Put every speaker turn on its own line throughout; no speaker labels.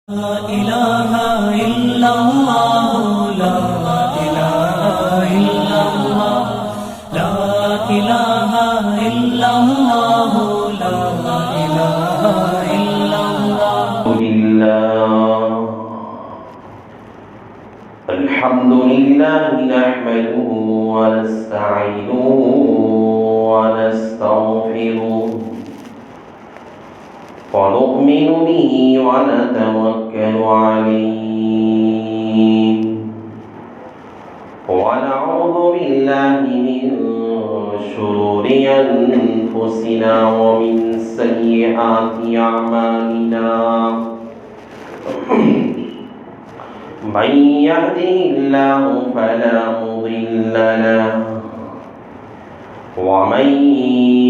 لا إله إلا الله لا إله إلا الله لا إله إلا الله لا إله إلا الله
الحمد لله نحمده ونستعينه ونستغفره ونؤمن به ونتوكل عليه ونعوذ بالله من شرور أنفسنا ومن سيئات أعمالنا من يهده الله فلا مضل له ومن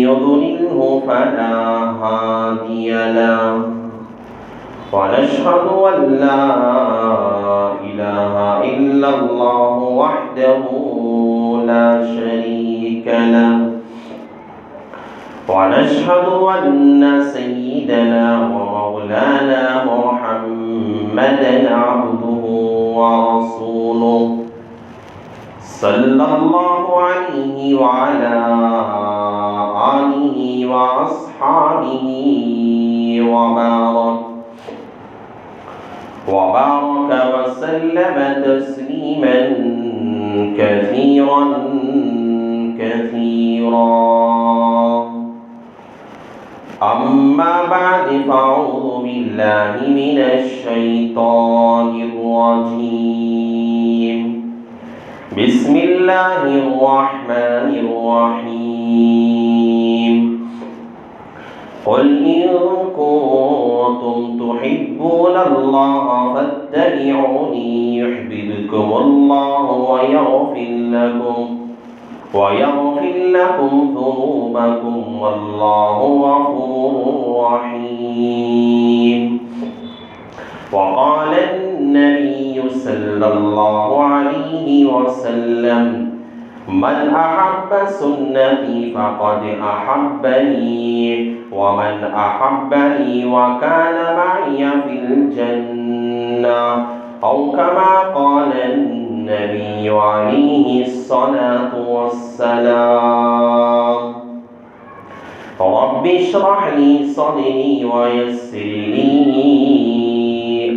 يضلله فلا هادي له ونشهد أن لا إله إلا الله وحده لا شريك له ونشهد أن سيدنا ومولانا محمدا عبده ورسوله صلى الله عليه وعلى آله وأصحابه وبارك وسلم تسليما كثيرا أما بعد فأعوذ بالله من الشيطان الرجيم بسم الله الرحمن الرحيم قل إن كنتم تحبون الله فاتبعوني يحببكم الله ويغفر لكم ذنوبكم والله غفور رحيم وقال النبي صلى الله عليه وسلم من أحب سنتي فقد أحبني ومن أحبني وكان معي في الجنة أو كما قال النبي عليه الصلاة والسلام رب اشرح لي صدري ويسر لي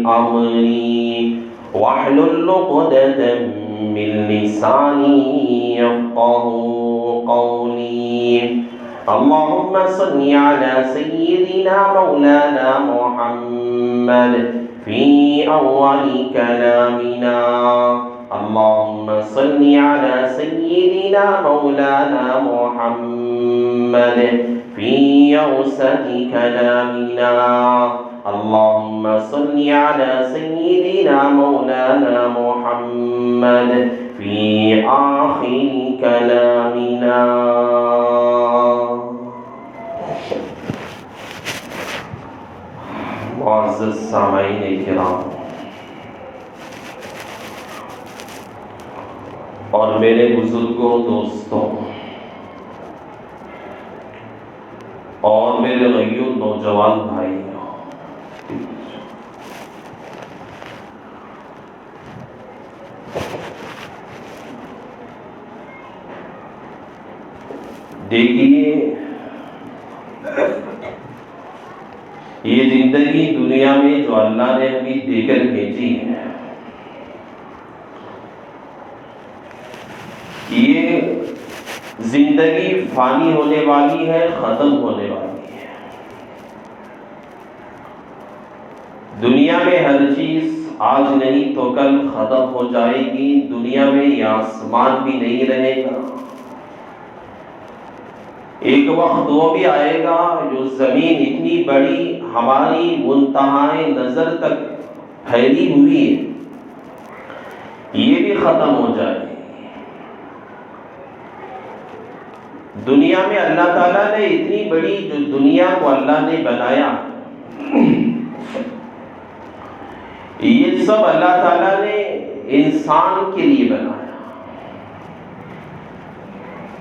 أمري واحلل عقدة من لساني يفقه قولي اللهم صل على سيدنا مولانا محمد في أول كلامنا اللهم صل على سيدنا مولانا محمد في أوسط كلامنا اللهم صل على سيدنا مولانا محمد في آخر كلامنا معزز سامعین کرام اور میرے بزرگوں دوستوں اور میرے غیور نوجوان بھائی دیکھیے یہ زندگی دنیا میں جو اللہ نے ہمیں دے کر بھیجی ہے یہ زندگی فانی ہونے والی ہے ختم ہونے والی ہے دنیا میں ہر چیز آج نہیں تو کل ختم ہو جائے گی دنیا میں یہ آسمان بھی نہیں رہے گا ایک وقت وہ بھی آئے گا جو زمین اتنی بڑی ہماری منتہائے نظر تک پھیلی ہوئی ہے یہ بھی ختم ہو جائے گی دنیا میں اللہ تعالیٰ نے اتنی بڑی جو دنیا کو اللہ نے بنایا یہ سب اللہ تعالیٰ نے انسان کے لیے بنایا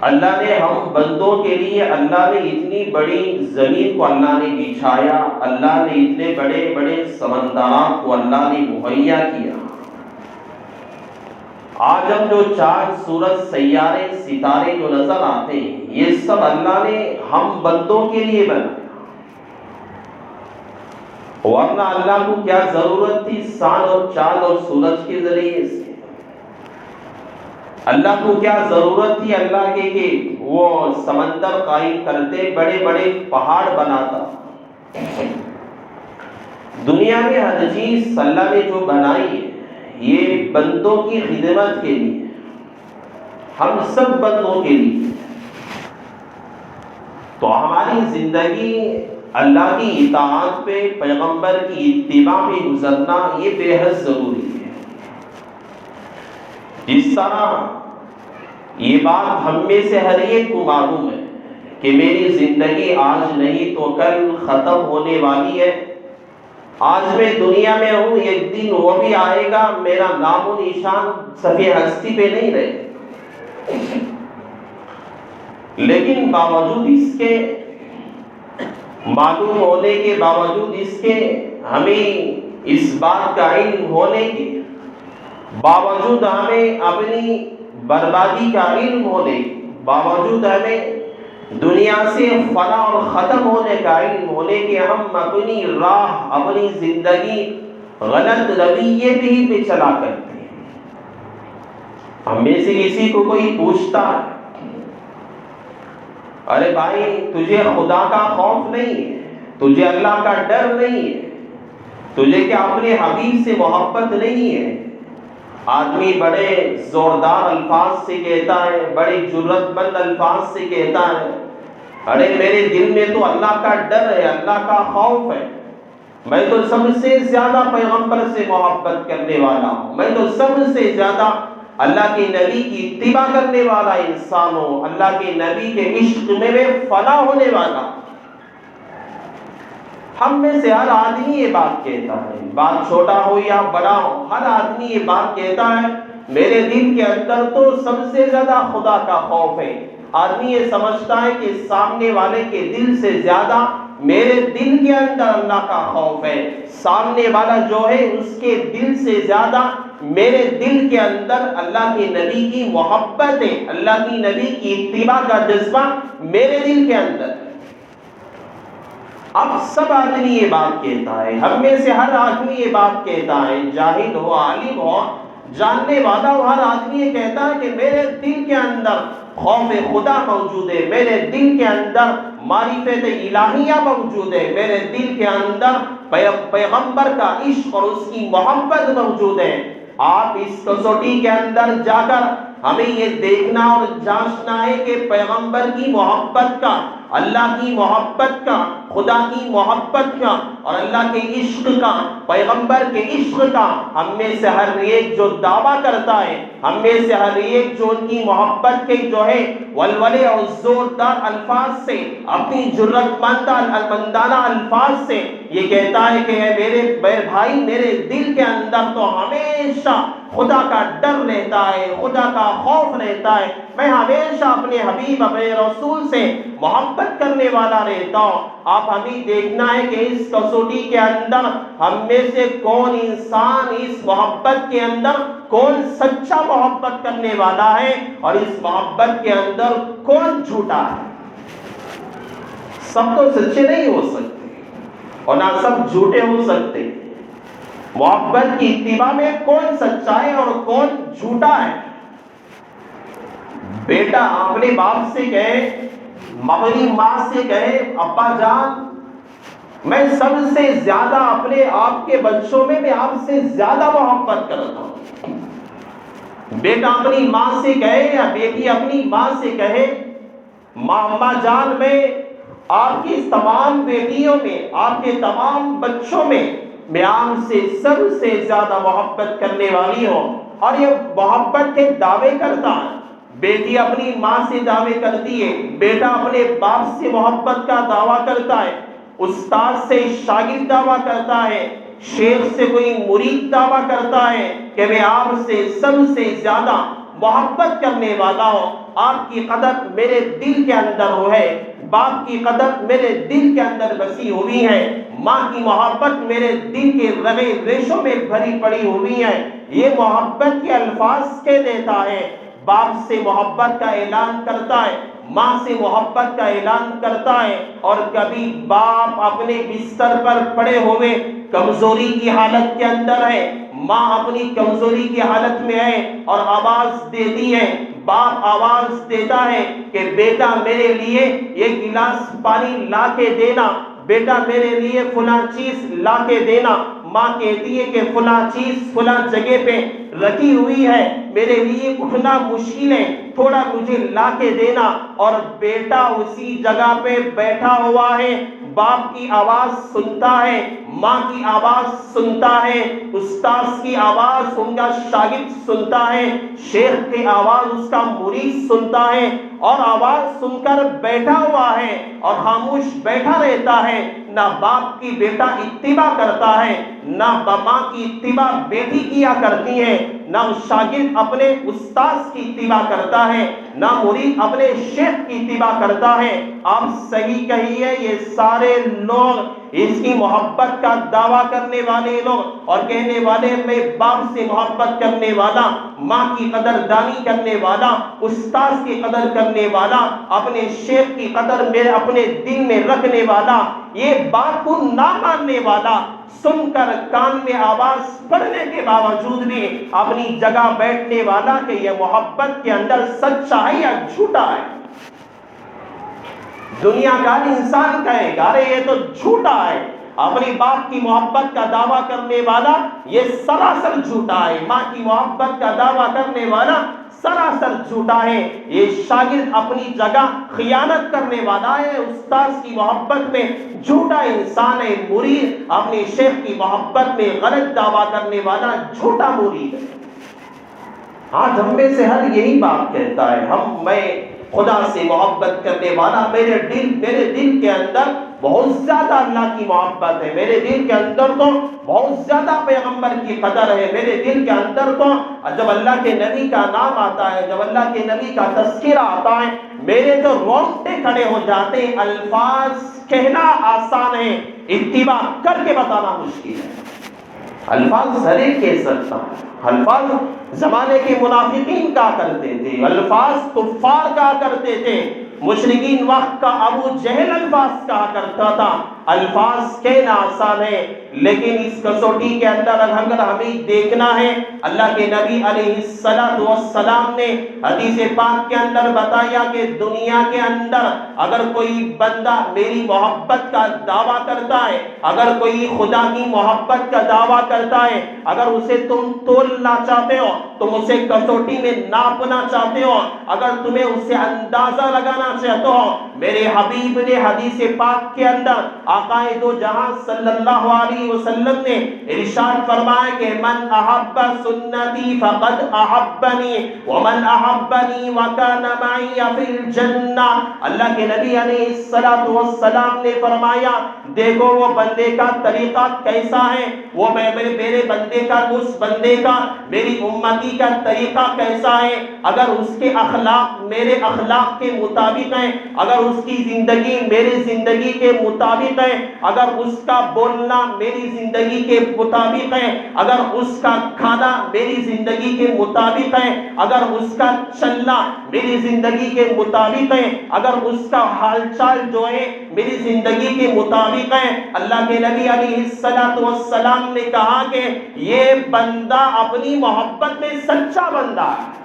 اللہ نے ہم بندوں کے لیے، اللہ نے اتنی بڑی زمین کو اللہ نے بچھایا، اللہ نے اتنے بڑے بڑے سمندرات کو اللہ نے مہیا کیا۔ آج ہم جو چاند، سورج، سیارے، ستارے جو نظر آتے ہیں، یہ سب اللہ نے ہم بندوں کے لیے بنایا، ورنہ اللہ کو کیا ضرورت تھی سال اور چاند اور سورج کے ذریعے سے؟ اللہ کو کیا ضرورت تھی اللہ کے کہ وہ سمندر قائم کرتے، بڑے بڑے پہاڑ بناتا؟ دنیا میں ہر چیز اللہ نے جو بنائی ہے یہ بندوں کی خدمت کے لیے، ہم سب بندوں کے لیے۔ تو ہماری زندگی اللہ کی اطاعت پہ، پیغمبر کی اتباع پہ گزرنا یہ بے حد ضروری ہے۔ جس طرح یہ بات ہم میں سے ہر ایک کو معلوم ہے کہ میری زندگی آج نہیں تو کل ختم ہونے والی ہے، آج میں دنیا میں ہوں، ایک دن وہ بھی آئے گا، میرا نام و نشان صفحہ ہستی پہ نہیں رہے، لیکن باوجود اس کے، معلوم ہونے کے باوجود اس کے، ہمیں اس بات کا علم ہونے کے باوجود، ہمیں اپنی بربادی کا علم ہونے کے باوجود، ہمیں دنیا سے فنا اور ختم ہونے کا علم ہونے کے، ہم اپنی راہ، اپنی زندگی غلط رویے پہ چلا کرتے ہیں۔ ہم میں سے کسی کو کوئی پوچھتا ہے، ارے بھائی تجھے خدا کا خوف نہیں ہے، تجھے اللہ کا ڈر نہیں ہے، تجھے کیا اپنے حبیب سے محبت نہیں ہے؟ آدمی بڑے زوردار الفاظ سے کہتا ہے، بڑے جرأت مند الفاظ سے کہتا ہے، ارے میرے دل میں تو اللہ کا ڈر ہے، اللہ کا خوف ہے، میں تو سب سے زیادہ پیغمبر سے محبت کرنے والا ہوں، میں تو سب سے زیادہ اللہ کے نبی کی اتباع کرنے والا انسان ہوں، اللہ کے نبی کے عشق میں فنا ہونے والا ہوں۔ ہم میں سے ہر آدمی یہ بات کہتا ہے، بات چھوٹا ہو یا بڑا ہو، ہر آدمی یہ بات کہتا ہے، میرے دل کے اندر تو سب سے زیادہ خدا کا خوف ہے۔ آدمی یہ سمجھتا ہے کہ سامنے والے کے دل سے زیادہ میرے دل کے اندر اللہ کا خوف ہے، سامنے والا جو ہے اس کے دل سے زیادہ میرے دل کے اندر اللہ کے نبی کی محبت ہے، اللہ کی نبی کی اتباع کا جذبہ میرے دل کے اندر ہے۔ اب سب آدمی یہ بات کہتا ہے، ہم میں سے ہر آدمی یہ بات کہتا ہے، جاہل ہو، عالم ہو، جاننے والا ہو، ہر آدمی یہ کہتا ہے کہ میرے دل کے اندر خوف خدا موجود ہے، میرے دل کے اندر معرفت الہیہ موجود ہے، میرے دل کے اندر پیغمبر کا عشق اور اس کی محبت موجود ہے۔ آپ اس کسوٹی کے اندر جا کر ہمیں یہ دیکھنا اور جانچنا ہے کہ پیغمبر کی محبت کا، اللہ کی محبت کا، خدا کی محبت کا اور اللہ کے عشق کا، پیغمبر کے عشق کا ہم میں سے ہر ایک جو دعویٰ کرتا ہے، ہم میں سے ہر ایک جو ان کی محبت کے جو ہے ولولے اور زوردار الفاظ سے، اپنی جرأت مندانہ الفاظ سے یہ کہتا ہے کہ اے میرے بھائی، میرے دل کے اندر تو ہمیشہ خدا کا ڈر رہتا ہے، خدا کا خوف رہتا ہے، میں ہمیشہ اپنے حبیب، اپنے رسول سے محبت کرنے والا رہتا ہوں۔ آپ ہمیں دیکھنا ہے کہ اس کسوٹی کے اندر ہم میں سے کون انسان اس محبت کے اندر، کون سچا محبت کرنے والا ہے اور اس محبت کے اندر کون جھوٹا ہے۔ سب تو سچے نہیں ہو سکتے اور نہ سب جھوٹے ہو سکتے۔ محبت کی اتباع میں کون سچا ہے اور کون جھوٹا ہے؟ بیٹا اپنے باپ سے کہے، اپنی ماں سے کہے، ابا جان میں سب سے زیادہ اپنے آپ کے بچوں میں آپ سے زیادہ محبت کرتا ہوں۔ بیٹا اپنی ماں سے کہے یا بیٹی اپنی ماں سے کہے، ماں اما جان میں آپ کی تمام بیٹیوں میں، آپ کے تمام بچوں میں آپ سے سب سے زیادہ محبت کرنے والی ہوں، اور یہ محبت کے دعوے کرتا ہے۔ بیٹی اپنی ماں سے دعوے کرتی ہے، بیٹا اپنے باپ سے محبت کا دعویٰ کرتا ہے، استاد سے شاگرد دعویٰ کرتا ہے، شیخ سے کوئی مرید دعویٰ کرتا ہے کہ میں آپ سے سب سے زیادہ محبت کرنے والا ہو، آپ کی قدر میرے دل کے اندر ہو ہے، باپ کی قدر میرے دل کے اندر بسی ہوئی ہے، ماں کی محبت میرے دل کے رگے ریشوں میں بھری پڑی ہوئی ہے۔ یہ محبت کے الفاظ کے دیتا ہے، باپ سے محبت کا اعلان کرتا ہے، ماں سے محبت کا اعلان کرتا ہے، اور کبھی باپ اپنے بستر پر پڑے ہوئے کمزوری کی حالت کے اندر ہے، ماں اپنی کمزوری کی حالت میں ہے اور آواز دیتی ہے، باپ آواز دیتا ہے کہ بیٹا میرے لیے ایک گلاس پانی لا کے دینا، بیٹا میرے لیے فلاں چیز لا کے دینا۔ ماں کہتی ہے کہ فلاں چیز فلاں جگہ پہ رکھی ہوئی ہے، میرے لیے اٹھنا مشکل ہے، تھوڑا مجھے لا کے دینا، اور بیٹا اسی جگہ پہ بیٹھا ہوا ہے، باپ کی آواز سنتا ہے، ماں کی آواز سنتا ہے، استاذ کی آواز ان کا شاگرد سنتا ہے، شیخ کی آواز اس کا مرید سنتا ہے، اور آواز سن کر بیٹھا ہوا ہے اور خاموش بیٹھا رہتا ہے۔ نہ باپ کی بیٹا اتباع کرتا ہے، نہ ماں کی اتباع بیٹی کیا کرتی ہے، نہ شاگرد اپنے استاذ کی اتباع کرتا ہے، نہ مرید اپنے شیخ کی اتباع کرتا ہے۔ آپ صحیح کہیے، یہ سارے لوگ اس کی محبت کا دعویٰ کرنے والے لوگ اور کہنے والے میں باپ سے محبت کرنے والا، ماں کی قدردانی کرنے والا، استاذ کی قدر کرنے والا، اپنے شیخ کی قدر میں اپنے دل میں رکھنے والا، یہ بات کو نہ ماننے والا، سن کر کان میں آواز پڑنے کے باوجود بھی اپنی جگہ بیٹھنے والا کہ یہ محبت کے اندر سچا ہے یا جھوٹا ہے۔ دنیا کا انسان کہے گا ارے یہ تو جھوٹا ہے، اپنی باپ کی محبت کا دعویٰ کرنے والا یہ سراسر جھوٹا ہے، ماں کی محبت کا دعویٰ کرنے والا سراسر جھوٹا ہے، یہ شاگرد اپنی جگہ خیانت کرنے والا ہے، استاذ کی محبت میں جھوٹا انسان ہے، مرید اپنی شیخ کی محبت میں غلط دعویٰ کرنے والا جھوٹا مرید ہے۔ آج ہم میں سے ہر یہی بات کہتا ہے، میں خدا سے محبت کرنے والا، میرے دل کے اندر بہت زیادہ اللہ کی محبت ہے، میرے دل کے اندر تو بہت زیادہ پیغمبر کی قدر ہے، میرے دل کے اندر تو جب اللہ کے نبی کا نام آتا ہے، جب اللہ کے نبی کا تذکرہ آتا ہے، میرے تو رونگٹے کھڑے ہو جاتے ہیں۔ الفاظ کہنا آسان ہے، اتباع کر کے بتانا مشکل ہے۔ الفاظ ہر ایک کہہ سکتا ہے، الفاظ زمانے کے منافقین کہا کرتے تھے، الفاظ کفار کہا کرتے تھے، مشرکین وقت کا ابو جہل الفاظ کہا کرتا تھا۔ الفاظ کہنا آسان ہے، لیکن اس کسوٹی کے اندر اگر ہمیں دیکھنا ہے، اللہ کے نبی علیہ السلام نے حدیث پاک کے اندر بتایا کہ دنیا کے اندر اگر کوئی بندہ میری محبت کا دعویٰ کرتا ہے، اگر کوئی خدا کی محبت کا دعویٰ کرتا ہے، اگر اسے تم تولنا چاہتے ہو، تم اسے کسوٹی میں ناپنا چاہتے ہو، اگر تمہیں اسے اندازہ لگانا چاہتے ہو، میرے حبیب نے حدیث پاک کے اندر آقا دو جہاں صلی اللہ علیہ وسلم نے ارشاد فرمایا کہ من احب سنتی فقد احبنی ومن احبنی وکان معی فی الجنہ۔ اللہ کے نبی علیہ السلام نے فرمایا دیکھو وہ بندے کا طریقہ کیسا ہے، وہ میرے بندے کا، اس بندے کا، میری امتی کا طریقہ کیسا ہے، اگر اس کے اخلاق میرے اخلاق کے مطابق ہیں، اگر اس کی زندگی میری زندگی کے مطابق ہے، اگر اس کا بولنا میری زندگی کے مطابق ہے، اگر اس کا کھانا میری زندگی کے مطابق ہے، اگر اس کا چلنا میری زندگی کے مطابق ہے، اگر اس کا حال چال جو ہے میری زندگی کے مطابق ہے، اللہ کے نبی علیہ السلام نے کہا کہ یہ بندہ اپنی محبت میں سچا بندہ ہے۔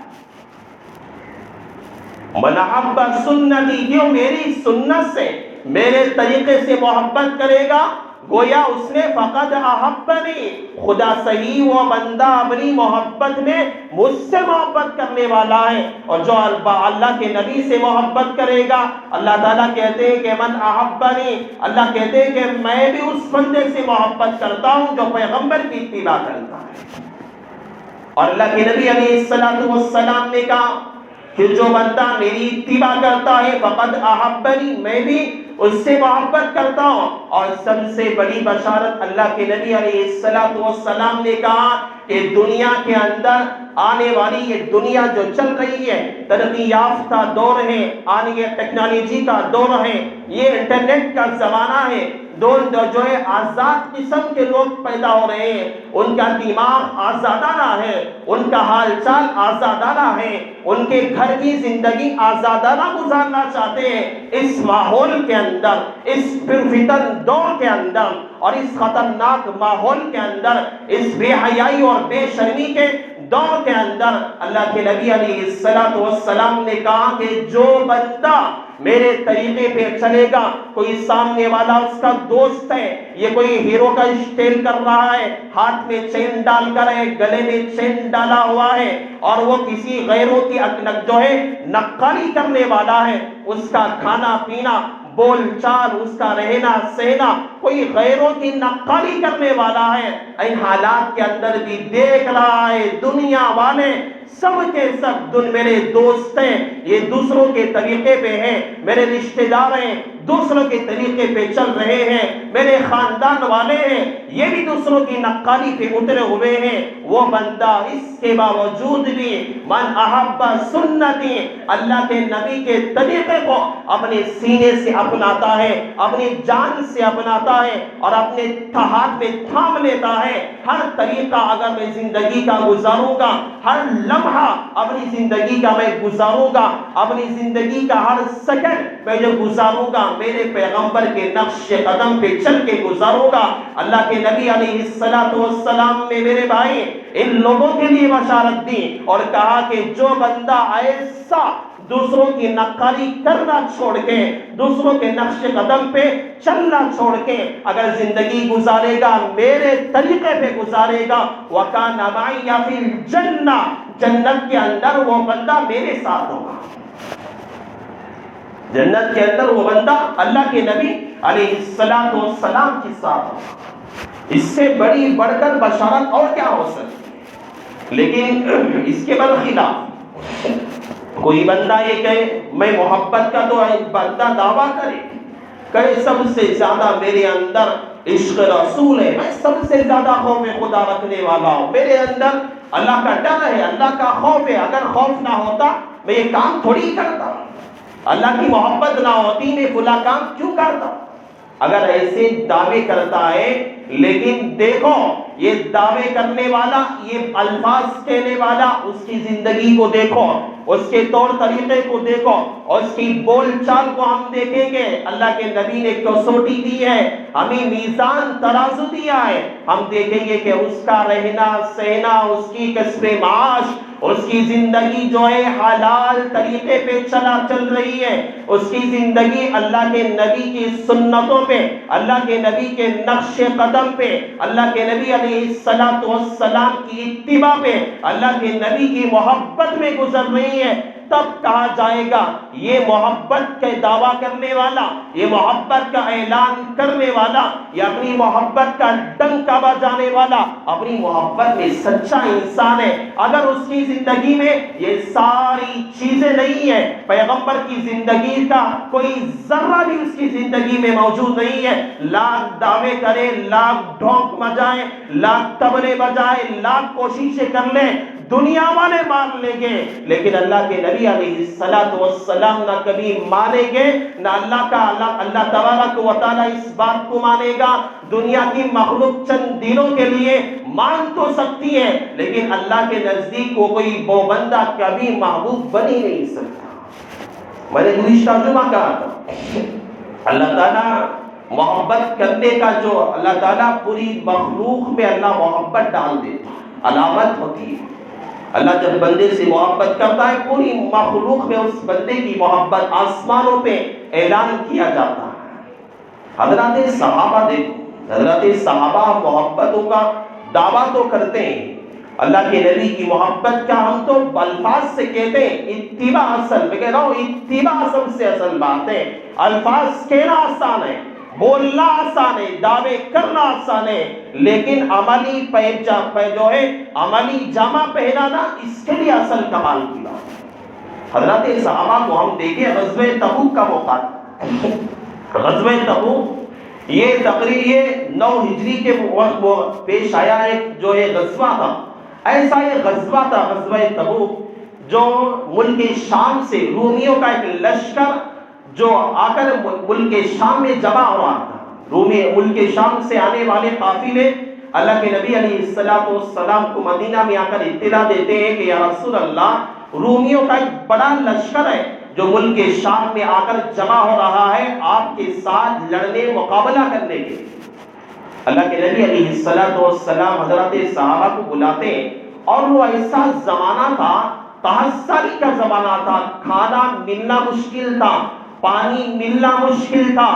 من احب سنتی، جو میری سنت سے میرے طریقے سے محبت کرے گا گویا اس نے فقد احبنی، خدا صحیح وہ بندہ اپنی محبت میں مجھ سے محبت کرنے والا ہے، اور جو اللہ کے نبی سے محبت کرے گا، اللہ تعالیٰ کہتے ہیں کہ من احبنی، اللہ کہتے ہیں کہ میں بھی اس بندے سے محبت کرتا ہوں جو پیغمبر کی اتباع کرتا ہے۔ اور اللہ کے نبی علیہ السلام نے کہا کہ جو بندہ میری اتباع کرتا ہے فقد احبنی، میں بھی اس سے محبت کرتا ہوں۔ اور سب سے بڑی بشارت اللہ کے نبی علیہ السلام نے کہا کہ دنیا کے اندر آنے والی یہ دنیا جو چل رہی ہے، ترقی یافتہ دور ہے، آنے ٹیکنالوجی کا دور ہے، یہ انٹرنیٹ کا زمانہ ہے، جو ہے آزاد قسم کے لوگ پیدا ہو رہے ہیں، ان کا دماغ آزادانہ ہے، ان کا حال چال آزادانہ ہے، ان کے گھر کی زندگی آزادانہ گزارنا چاہتے ہیں۔ اس ماحول کے اندر، اس پرفتن دور کے اندر اور اس خطرناک ماحول کے اندر، اس بے حیائی اور بے شرمی کے دور کے اندر، اللہ کے نبی علیہ السلام نے کہا کہ جو بندہ میرے طریقے پہ چلے گا، کوئی سامنے والا اس کا دوست ہے، یہ کوئی ہیرو کا اسٹائل کر رہا ہے، ہاتھ میں چین ڈال کر ہے، گلے میں چین ڈالا ہوا ہے، اور وہ کسی غیروں کی جو ہے نقالی کرنے والا ہے، اس کا کھانا پینا، بول چال، اس کا رہنا سہنا کوئی غیروں کی نقالی کرنے والا ہے، ان حالات کے اندر بھی دیکھ رہا ہے دنیا والے سب کے سب میرے دوست ہیں، یہ دوسروں کے طریقے پہ ہیں، میرے رشتہ دار ہیں، دوسروں کے طریقے پہ چل رہے ہیں، میرے خاندان والے ہیں، یہ بھی دوسروں کی نقالی پہ اترے ہوئے ہیں، وہ بندہ اس کے باوجود بھی من احب سنتی، اللہ کے نبی کے طریقے کو اپنے سینے سے اپناتا ہے، اپنی جان سے اپناتا ہے، اور اپنے ہاتھ میں تھام لیتا ہے۔ ہر طریقہ اگر میں زندگی کا گزاروں گا، ہر لمحہ اپنی زندگی کا میں گزاروں گا، اپنی زندگی کا ہر سیکنڈ میں جو گزاروں گا، میرے پیغمبر کے نقش قدم پہ چل کے گزاروں گا۔ اللہ کے نبی علیہ السلام نے میرے بھائی ان لوگوں کے لیے بشارت دی اور کہا کہ جو بندہ ایسا دوسروں کی نقالی کرنا چھوڑ کے، دوسروں کے نقش قدم پہ چلنا چھوڑ کے اگر زندگی گزارے گا، میرے طریقے پہ گزارے گا، وَكَانَ مَعِيَ فِي الْجَنَّةِ، جنت کے اندر وہ بندہ میرے ساتھ ہوگا۔ جنت کے اندر وہ بندہ اللہ کے نبی علیہ السلام کے ساتھ ہوگا۔ اس سے بڑی بڑھ کر بشارت اور کیا ہو سکتی؟ لیکن اس کے برخلاف کوئی بندہ یہ کہے میں محبت کا تو بندہ دعویٰ کرے کہ سب سے زیادہ میرے اندر عشق رسول ہے، میں سب سے زیادہ خوف خدا رکھنے والا ہوں، میرے اندر اللہ کا ڈر ہے، اللہ کا خوف ہے، اگر خوف نہ ہوتا میں یہ کام تھوڑی کرتا، اللہ کی محبت نہ ہوتی میں فلاں کام کیوں کرتا؟ اگر ایسے دعوے کرتا ہے، لیکن دیکھو یہ دعوے کرنے والا، یہ الفاظ کہنے والا، اس کی زندگی کو دیکھو، اس کے طور طریقے کو دیکھو، اور اس کی بول چال کو ہم دیکھیں گے۔ اللہ کے نبی نے کسوٹی دی ہے، ہمیں میزان ترازو دیا ہے، ہم دیکھیں گے کہ اس کا رہنا سہنا، اس کی کسب معاش، اس کی زندگی جو ہے حلال طریقے پہ چل رہی ہے، اس کی زندگی اللہ کے نبی کی سنتوں پہ، اللہ کے نبی کے نقش قدم پہ، اللہ کے نبی علیہ السلام کی اتباع پہ، اللہ کے نبی کی محبت میں گزر رہی ہے، تب کہا جائے گا یہ محبت کا دعویٰ کرنے والا، یہ محبت کا اعلان کرنے والا، یہ اپنی محبت کا ڈنکا بجانے والا اپنی محبت میں سچا انسان ہے۔ اگر اس کی زندگی میں یہ ساری چیزیں نہیں ہیں، پیغمبر کی زندگی کا کوئی ذرہ بھی اس کی زندگی میں موجود نہیں ہے، لاکھ دعوے کرے، لاکھ ڈھونک بجائے، لاکھ طبلے بجائے، لاکھ کوششیں کر لیں، دنیا والے مان لیں گے، لیکن اللہ کے نبی علیہ السلام نہ کبھی مانیں گے، نہ اللہ تبارک و تعالیٰ اس بات کو مانے گا۔ دنیا کی مخلوق چند دنوں کے لیے مان تو سکتی ہے، لیکن اللہ کے نزدیک وہ کوئی وہ بندہ کبھی محبوب بن ہی نہیں سکتا۔ میں نے گزشتہ جمعہ کہا تھا اللہ تعالیٰ محبت کرنے کا جو اللہ تعالیٰ پوری مخلوق میں اللہ محبت ڈال دیتا، علامت ہوتی ہے۔ اللہ جب بندے سے محبت کرتا ہے، پوری مخلوق میں اس بندے کی محبت آسمانوں پہ اعلان کیا جاتا ہے۔ حضرات صحابہ دیکھو، حضرات صحابہ محبتوں کا دعویٰ تو کرتے ہیں، اللہ کے نبی کی محبت کا ہم تو الفاظ سے کہتے ہیں، اتباع اصل، میں کہہ رہا ہوں اتباع سب سے اصل بات ہے۔ الفاظ کہنا آسان ہے، بولنا آسان ہے، دعوے کرنا آسان ہے، لیکن عملی جو ہے عملی جامہ پہنانا اس کے لیے اصل کمال کی بات ہے۔ حضرات صحابہ کو ہم دیکھیں، غزوہ تبوک کا موقع تھا، غزوہ تبوک یہ تقریباً 9 ہجری کے وقت پیش آیا ایک جو ہے غزوہ تھا. ایسا یہ غزوہ تھا غزوہ تبوک جو ملک شام سے رومیوں کا ایک لشکر جو آ کر ملک شام میں جمع ہو رہا تھا. رومی ملک شام سے آنے والے قافلے اللہ کے نبی علیہ السلام کو مدینہ میں آ کر اطلاع دیتے ہیں کہ یا رسول اللہ رومیوں کا ایک بڑا لشکر ہے جو ملک شام میں آ کر جمع ہو رہا ہے آپ کے ساتھ لڑنے مقابلہ کرنے کے. اللہ کے نبی علیہ السلام حضرات صحابہ کو بلاتے ہیں اور وہ ایسا زمانہ تھا تحصیلی کا زمانہ تھا. کھانا ملنا مشکل تھا, پانی ملنا مشکل تھا,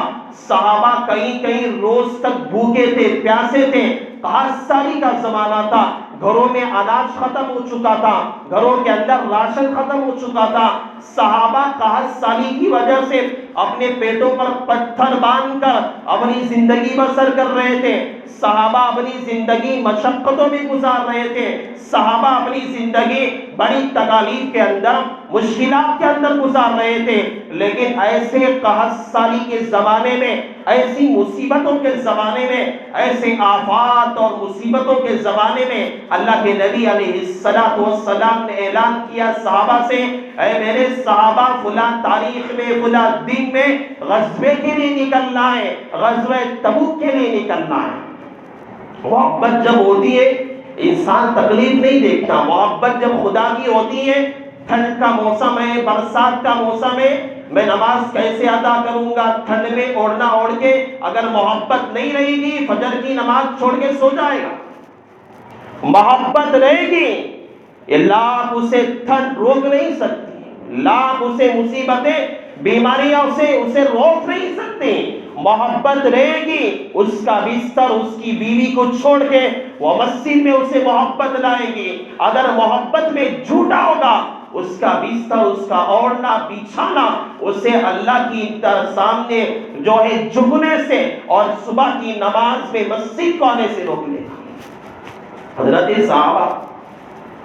صحابہ کئی روز تک بھوکے تھے, پیاسے تھے. تحصیلی کا زمانہ تھا, گھروں میں اناج ختم ہو چکا تھا, گھروں کے اندر راشن ختم ہو چکا تھا. صحابہ تحصیلی کی وجہ سے اپنے پیٹوں پر پتھر باندھ کر اپنی زندگی بسر کر رہے تھے. صحابہ اپنی زندگی مشقتوں میں گزار رہے تھے. صحابہ اپنی زندگی بڑی تکالیف کے اندر, مشکلات کے اندر گزار رہے تھے. لیکن ایسے قحط سالی کے زمانے میں, ایسی مصیبتوں کے زمانے میں, ایسے آفات اور مصیبتوں کے زمانے میں اللہ کے نبی علیہ السلام نے اعلان کیا صحابہ سے, اے میرے صحابہ فلاں تاریخ میں فلاں دن میں غزوے کے لیے نکلنا ہے, غزوہ تبوک کے لیے نکلنا ہے. محبت جب ہوتی ہے انسان تکلیف نہیں دیکھتا. محبت جب خدا کی ہوتی ہے, ٹھنڈ کا موسم ہے, برسات کا موسم ہے, میں نماز کیسے ادا کروں گا ٹھنڈ میں اوڑھنا اوڑھ کے, اگر محبت نہیں رہے گی فجر کی نماز چھوڑ کے سو جائے گا. محبت رہے گی لاکھ اسے ٹھنڈ روک نہیں سکتی, لاکھ اسے مصیبتیں بیماریاں اسے روک نہیں سکتی. محبت رہے گی اس کا بستر اس کی بیوی کو چھوڑ کے وہ مسجد میں اسے محبت لائے گی. اگر محبت میں جھوٹا ہوگا اس کا بستر, اس کا اوڑھنا بچھانا اسے اللہ کی سامنے جو ہے جھکنے سے اور صبح کی نماز میں مسجد کو آنے سے روک لے گا. حضرت صحابہ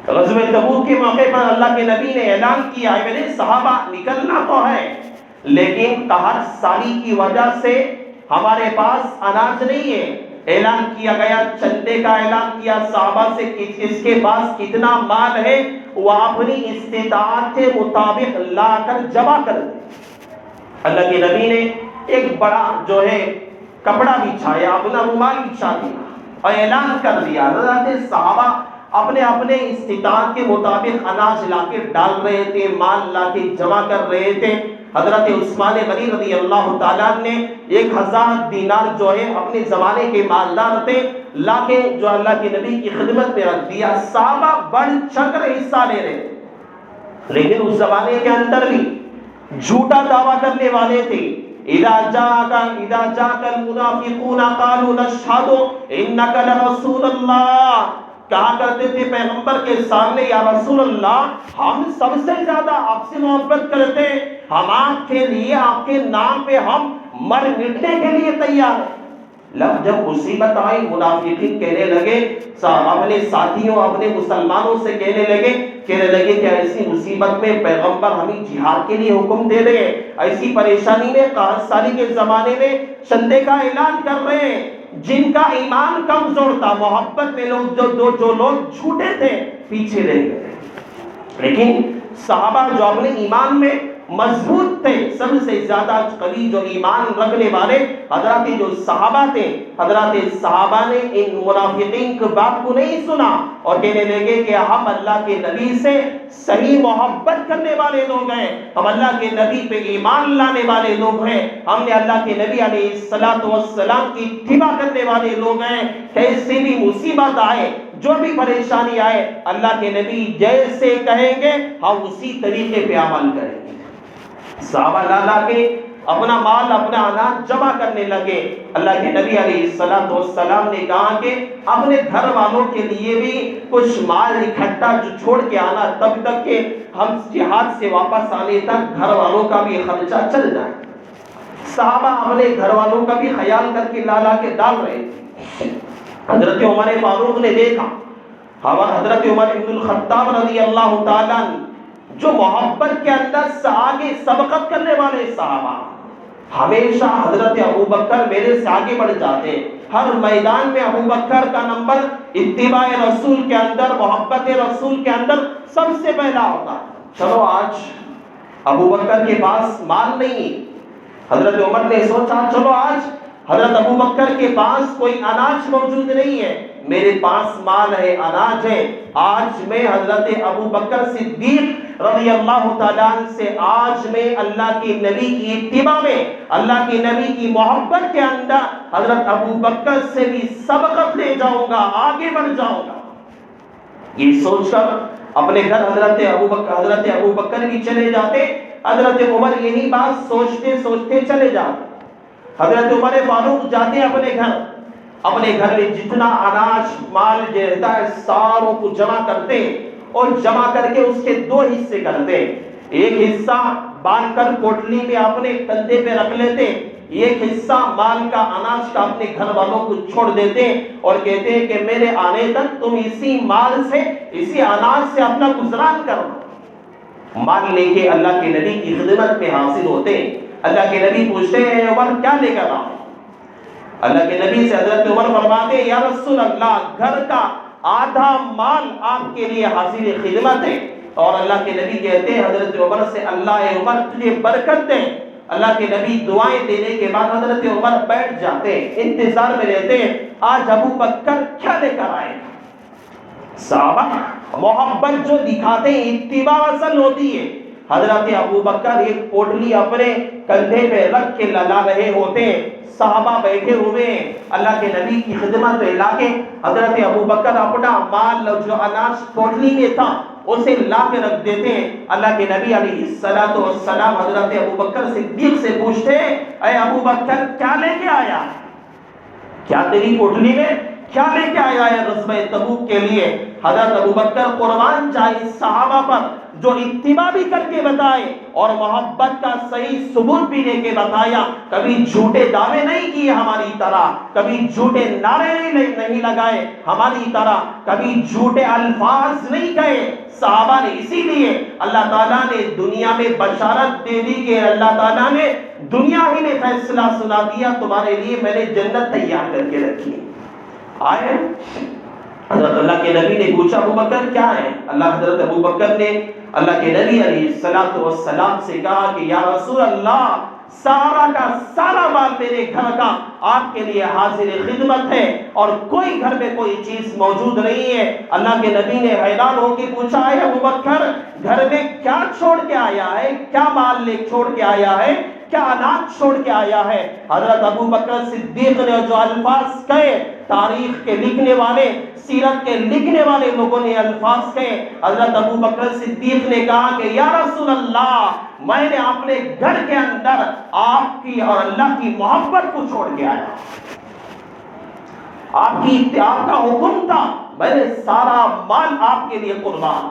غزوہ تبوک کے موقع پر اللہ کے نبی نے اعلان کیا ہے میرے صحابہ نکلنا تو ہے لیکن قحط سالی کی وجہ سے ہمارے پاس اناج نہیں ہے. اعلان کیا گیا, چندے کا اعلان کیا صحابہ سے کہ اس کے پاس کتنا مال ہے وہ اپنی استطاعت کے مطابق لا کر جمع کر دے. اللہ کے نبی نے ایک بڑا جو ہے کپڑا بچھایا, اپنا رومال بچھا دیا اور اعلان کر دیا. حضرات صحابہ اپنے اپنے استطاعت کے مطابق اناج لا کے ڈال رہے تھے, مال لا کے جمع کر رہے تھے. حضرت عثمان غنی رضی اللہ تعالیٰ نے 1000 دینار جو ہے اپنے زمانے کے مالدار تھے لا کے جو اللہ کے نبی کی خدمت میں رکھ دیا. صحابہ بڑھ چڑھ کر حصہ لے رہے تھے لیکن اس زمانے کے اندر بھی جھوٹا دعویٰ کرنے والے تھے. اذا جاءك المنافقون قالوا نشهد انك لرسول الله, کہا کرتے تھے پیغمبر کے سامنے یا رسول اللہ ہم سب سے زیادہ آپ سے محبت کرتے, ہم آپ کے لیے آپ کے نام پہ ہم مر مٹنے کے لیے تیار ہیں. جب مصیبت آئی منافقین کہنے لگے, اپنے ساتھیوں اپنے مسلمانوں سے کہنے لگے کہ ایسی مصیبت میں پیغمبر ہمیں جہاد کے لیے حکم دے رہے ہیں, ایسی پریشانی میں قحط سالی کے زمانے میں چندے کا اعلان کر رہے ہیں. جن کا ایمان کمزور تھا, محبت میں لوگ جو لوگ جھوٹے تھے پیچھے رہ گئے. لیکن صحابہ جو اپنے ایمان میں مضبوط تھے, سب سے زیادہ قوی جو ایمان رکھنے والے حضرات جو صحابہ تھے, حضرات صحابہ نے ان منافقین کی بات کو نہیں سنا اور کہنے لگے کہ ہم اللہ کے نبی سے صحیح محبت کرنے والے لوگ ہیں, ہم اللہ کے نبی پہ ایمان لانے والے لوگ ہیں, ہم نے اللہ کے نبی علیہ السلام کی اتباع کرنے والے لوگ ہیں. کیسی بھی مصیبت آئے, جو بھی پریشانی آئے, اللہ کے نبی جیسے کہیں گے ہم اسی طریقے پہ عمل کریں گے. صحابہ لا کے اپنا مال اپنا اناج جمع کرنے لگے. اللہ کے نبی علیہ السلام نے کہا کہ اپنے گھر والوں کے لیے بھی کچھ مال اکٹھا جو چھوڑ کے آنا, تب تک کہ ہم جہاد سے واپس آنے تک گھر والوں کا بھی خرچہ چل جائے. صحابہ اپنے گھر والوں کا بھی خیال کر کے لا کے ڈال رہے تھے. حضرت عمر فاروق نے دیکھا, حضرت عمر بن الخطاب رضی اللہ تعالیٰ جو محبت کے اندر سے آگے سبقت کرنے والے صحابہ, ہمیشہ حضرت ابو بکر میرے سے آگے بڑھ جاتے ہیں، ہر میدان میں ابو بکر کا نمبر اتباع رسول کے اندر، محبت رسول کے اندر سب سے پہلا ہوتا۔ چلو آج ابو بکر کے پاس مال نہیں، حضرت عمر نے سوچا چلو آج حضرت ابو بکر کے پاس کوئی اناج موجود نہیں ہے، میرے پاس مال ہے، اناج ہے، آج میں حضرت ابو بکر صدیق رضی اللہ تعالیٰ عنہ سے آج میں اللہ کے نبی کی اتباع میں، اللہ کے نبی کی محبت کے اندر حضرت ابو بکر سے بھی سبقت لے جاؤں گا، آگے بڑھ جاؤں گا۔ یہ سوچ کر اپنے گھر حضرت ابو بکر بھی چلے جاتے، حضرت عمر یہی بات سوچتے سوچتے چلے جاتے، حضرت عمر فاروق جاتے اپنے گھر میں جتنا اناج مال رہتا ہے ساروں کو جمع کرتے اور جمع کر کے اس کے دو حصے کرتے، ایک حصہ باندھ کر کوٹلی میں اپنے کندھے پہ رکھ لیتے، ایک حصہ مال کا اناج کا اپنے گھر والوں کو چھوڑ دیتے اور کہتے ہیں کہ میرے آنے تک تم اسی مال سے اسی اناج سے اپنا گزران کرو۔ مال لے کے اللہ کے نبی کی خدمت میں حاضر ہوتے، اللہ کے نبی پوچھتے ہیں عمر کیا لے کر آؤ؟ اللہ کے نبی سے حضرت عمر فرماتے ہیں یا رسول اللہ گھر کا آدھا مال آپ کے لیے حاضر خدمت ہے، اور اللہ کے نبی کہتے ہیں حضرت عمر سے اللہ عمر تجھے برکت دے۔ اللہ کے نبی دعائیں دینے کے بعد حضرت عمر بیٹھ جاتے، انتظار میں رہتے آج ابو بکر کیا لے کر آئے۔ صحابہ محبت جو دکھاتے ہیں اتباع اصل ہوتی ہے۔ حضرت ابو بکر ایک پوٹلی اپنے کندھے پہ رکھ کے لا رہے ہوتے، صحابہ بیٹھے ہوئے اللہ کے نبی کی خدمت میں لا کے حضرت ابو بکر اپنا مال جو اناج پوٹلی میں تھا اسے لا کے رکھ دیتے ہیں۔ اللہ کے نبی علیہ الصلوۃ والسلام حضرت ابو بکر صدیق سے پوچھتے اے ابو بکر کیا لے کے آیا، کیا تیری پوٹلی میں کیا لے کے آیا ہے غزوہ تبوک کے لیے؟ حضرت ابو بکر قربان جائے صحابہ پر جو اتباع بھی کر کے بتائے اور محبت کا صحیح ثبوت بھی دے کے بتایا، کبھی جھوٹے دعوے نہیں کیے ہماری طرح، کبھی جھوٹے نعرے نہیں لگائے ہماری طرح، کبھی جھوٹے الفاظ نہیں کہے صحابہ نے۔ اسی لیے اللہ تعالیٰ نے دنیا میں بشارت دے دی کہ اللہ تعالیٰ نے دنیا ہی میں فیصلہ سنا دیا تمہارے لیے میں نے جنت تیار کر کے رکھی۔ آئے حضرت اللہ کے نبی نے پوچھا ابو بکر کیا ہے؟ حضرت ابو بکر نے اللہ کے نبی علیہ الصلوۃ والسلام سے کہا کہ یا رسول اللہ سارا کا سارا مال میرے گھر کا آپ کے لیے حاضر خدمت ہے اور کوئی گھر میں کوئی چیز موجود نہیں ہے۔ اللہ کے نبی نے حیران ہو کے پوچھا ہے ابو بکر گھر میں کیا چھوڑ کے آیا ہے، کیا مال لے چھوڑ کے آیا ہے، کیا اناج چھوڑ کے آیا ہے؟ حضرت ابو بکر صدیق نے جو الفاظ کہے، تاریخ کے لکھنے والے سیرت کے لکھنے والے لوگوں نے الفاظ کہے، حضرت ابو بکر صدیق نے کہا کہ یا رسول اللہ میں نے اپنے گھر کے اندر آپ کی اور اللہ کی محبت کو چھوڑ کے آیا، آپ کا حکم تھا میں نے سارا مال آپ کے لیے قربان،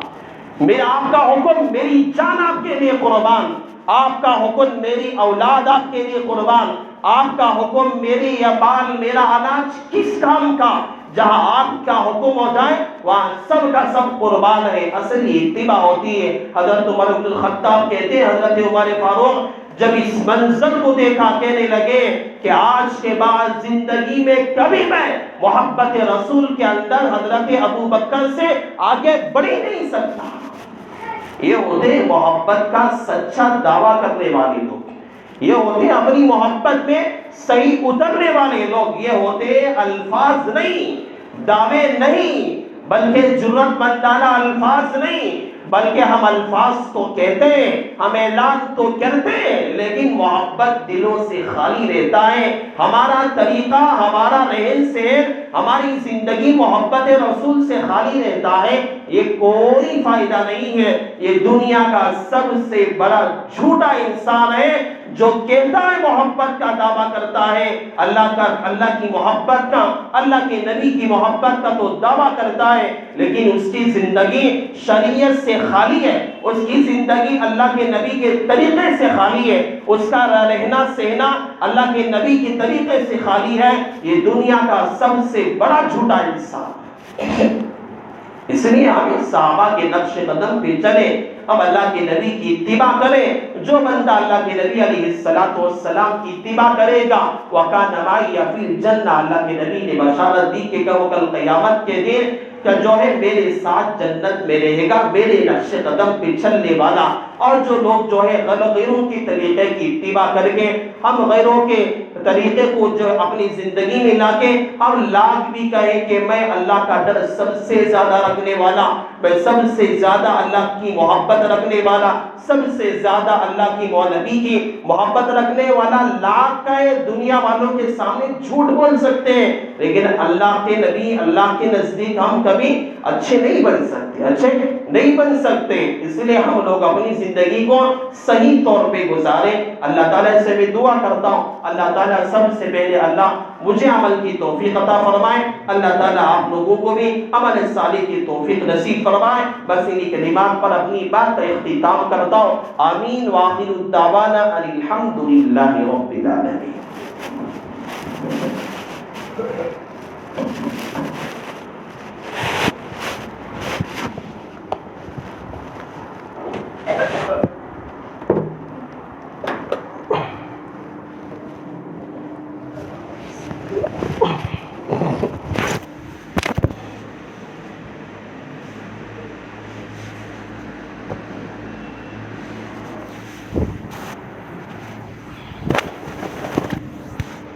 میرا آپ کا حکم میری جان آپ کے لیے قربان، آپ کا حکم میری اولاد آپ کے لیے قربان، آپ کا حکم میری یا مال میرا اناج کس کام کا، جہاں آپ کا حکم ہو جائے وہاں سب کا سب قربان ہے۔ اصلی اتباع ہوتی ہے۔ حضرت عمر بن الخطاب کہتے ہیں حضرت عمر فاروق جب اس منظر کو دیکھا کہنے لگے کہ آج کے بعد زندگی میں کبھی میں محبت رسول کے اندر حضرت ابو بکر سے آگے بڑھ ہی نہیں سکتا۔ یہ ہوتے محبت کا سچا دعویٰ کرنے والے لوگ، یہ ہوتے اپنی محبت میں صحیح اترنے والے لوگ، یہ ہوتے الفاظ نہیں، دعوے نہیں، بلکہ جرأت مندانہ الفاظ نہیں، بلکہ ہم الفاظ تو کہتے ہیں، ہم اعلان تو کرتے ہیں، لیکن محبت دلوں سے خالی رہتا ہے۔ ہمارا طریقہ، ہمارا رہن سہن، ہماری زندگی محبت رسول سے خالی رہتا ہے، یہ کوئی فائدہ نہیں ہے۔ یہ دنیا کا سب سے بڑا جھوٹا انسان ہے جو کہتا ہے محبت کا دعویٰ کرتا ہے، اللہ کی محبت کا، اللہ کے نبی کی محبت کا تو دعویٰ کرتا ہے، لیکن اس کی زندگی شریعت سے خالی ہے، اس کی زندگی اللہ کے نبی کے طریقے سے خالی ہے، اس کا رہنا سہنا اللہ کے نبی کے طریقے سے خالی ہے۔ یہ دنیا کا سب سے بڑا جھوٹا انسان ہے۔ اس لیے ہمیں صحابہ کے نقش قدم پہ چلے، ہم اللہ کے نبی کی اتباع کریں. جو بندہ اللہ کے نبی علیہ السلام کی اتباع کرے گا وَكَانَ مَعِيَ فِي الْجَنَّةِ، اللہ کے نبی نے بشارت دی کہ وہ کل قیامت کے دن کہ جو ہے میرے ساتھ جنت میں رہے گا، میرے نقش قدم پہ چلنے والا. اور جو لوگ جو ہے غیروں کی طریقے کی اتباع کر کے ہم غیروں کے طریقے کو جو اپنی زندگی میں لا کے ہم لاکھ بھی کہیں کہ میں اللہ کا ڈر سب سے زیادہ رکھنے والا، میں سب سے زیادہ اللہ کی محبت رکھنے والا، سب سے زیادہ اللہ کی نبی کی محبت رکھنے والا، لاکھ کہے دنیا والوں کے سامنے جھوٹ بول سکتے ہیں، لیکن اللہ کے نبی اللہ کے نزدیک ہم کبھی اچھے نہیں بن سکتے، اچھے نہیں بن سکتے. اس لیے ہم لوگ اپنی زندگی کو صحیح طور پہ گزاریں. اللہ تعالیٰ سے میں دعا کرتا ہوں اللہ تعالیٰ سب سے پہلے اللہ مجھے عمل کی توفیق عطا فرمائے، اللہ تعالیٰ آپ لوگوں کو بھی عمل صالح کی توفیق نصیب فرمائے. بس انہی کلمات پر اپنی بات کا اختتام کرتا ہوں. آمین وآخر الدعوانا ان الحمد للہ رب العالمین.